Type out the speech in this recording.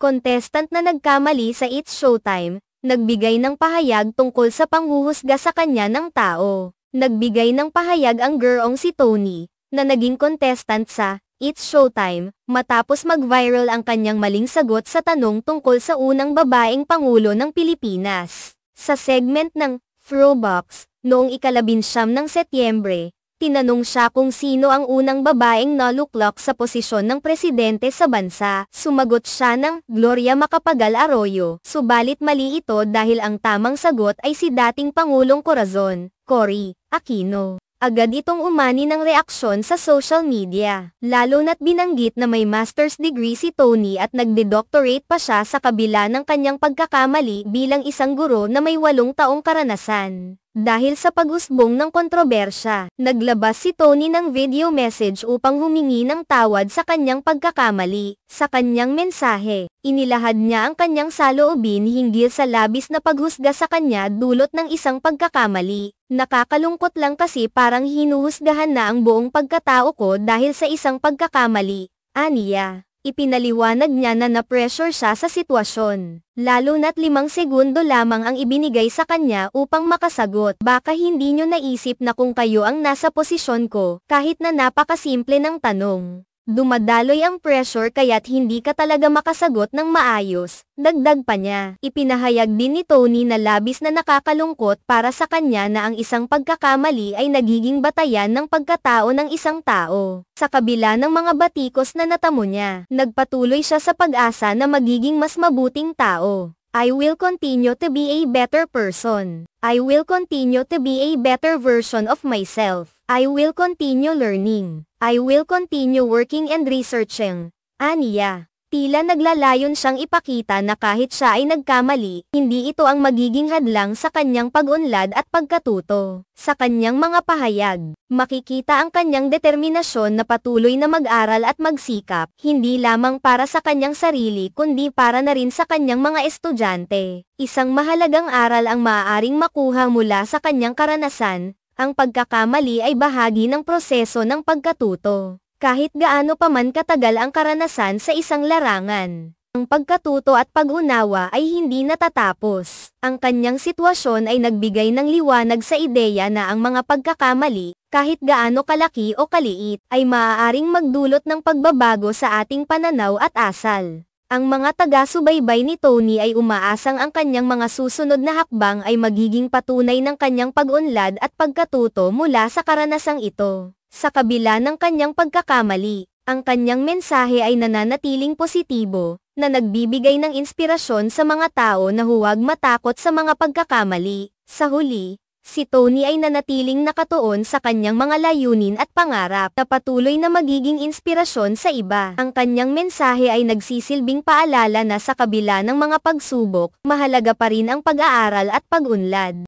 contestant na nagkamali sa It's Showtime, nagbigay ng pahayag tungkol sa panghuhusga sa kanya ng tao. Nagbigay ng pahayag ang gurong si Tony, na naging contestant sa It's Showtime, matapos mag-viral ang kanyang maling sagot sa tanong tungkol sa unang babaeng Pangulo ng Pilipinas. Sa segment ng Throwbox, noong ika-19 ng Setyembre, tinanong siya kung sino ang unang babaeng naluklok sa posisyon ng presidente sa bansa. Sumagot siya ng Gloria Macapagal Arroyo, subalit mali ito dahil ang tamang sagot ay si dating Pangulong Corazon, Cory Aquino. Agad itong umani ng reaksyon sa social media, lalo na't binanggit na may master's degree si Tony at nagde-doctorate pa siya sa kabila ng kanyang pagkakamali bilang isang guro na may 8 taong karanasan. Dahil sa pag-usbong ng kontrobersya, naglabas si Tony ng video message upang humingi ng tawad sa kanyang pagkakamali. Sa kanyang mensahe, inilahad niya ang kanyang saloobin hinggil sa labis na paghusga sa kanya dulot ng isang pagkakamali. Nakakalungkot lang kasi parang hinuhusgahan na ang buong pagkatao ko dahil sa isang pagkakamali, aniya. Ipinaliwanag niya na na-pressure siya sa sitwasyon, lalo na't 5 segundo lamang ang ibinigay sa kanya upang makasagot. Baka hindi nyo naisip na kung kayo ang nasa posisyon ko, kahit na napakasimple ng tanong. Dumadaloy ang pressure kaya't hindi ka talaga makasagot ng maayos, dagdag pa niya. Ipinahayag din ni Tony na labis na nakakalungkot para sa kanya na ang isang pagkakamali ay nagiging batayan ng pagkatao ng isang tao. Sa kabila ng mga batikos na natamo niya, nagpatuloy siya sa pag-asa na magiging mas mabuting tao. I will continue to be a better person. I will continue to be a better version of myself. I will continue learning. I will continue working and researching. Aniya. Tila naglalayon siyang ipakita na kahit siya ay nagkamali, hindi ito ang magiging hadlang sa kanyang pag-unlad at pagkatuto. Sa kanyang mga pahayag, makikita ang kanyang determinasyon na patuloy na mag-aral at magsikap, hindi lamang para sa kanyang sarili kundi para na rin sa kanyang mga estudyante. Isang mahalagang aral ang maaaring makuha mula sa kanyang karanasan, ang pagkakamali ay bahagi ng proseso ng pagkatuto. Kahit gaano pa man katagal ang karanasan sa isang larangan, ang pagkatuto at pag-unawa ay hindi natatapos. Ang kanyang sitwasyon ay nagbigay ng liwanag sa ideya na ang mga pagkakamali, kahit gaano kalaki o kaliit, ay maaaring magdulot ng pagbabago sa ating pananaw at asal. Ang mga taga-subaybay ni Tony ay umaasang ang kanyang mga susunod na hakbang ay magiging patunay ng kanyang pag-unlad at pagkatuto mula sa karanasang ito. Sa kabila ng kanyang pagkakamali, ang kanyang mensahe ay nananatiling positibo, na nagbibigay ng inspirasyon sa mga tao na huwag matakot sa mga pagkakamali. Sa huli, si Tony ay nanatiling nakatuon sa kanyang mga layunin at pangarap na patuloy na magiging inspirasyon sa iba. Ang kanyang mensahe ay nagsisilbing paalala na sa kabila ng mga pagsubok, mahalaga pa rin ang pag-aaral at pag-unlad.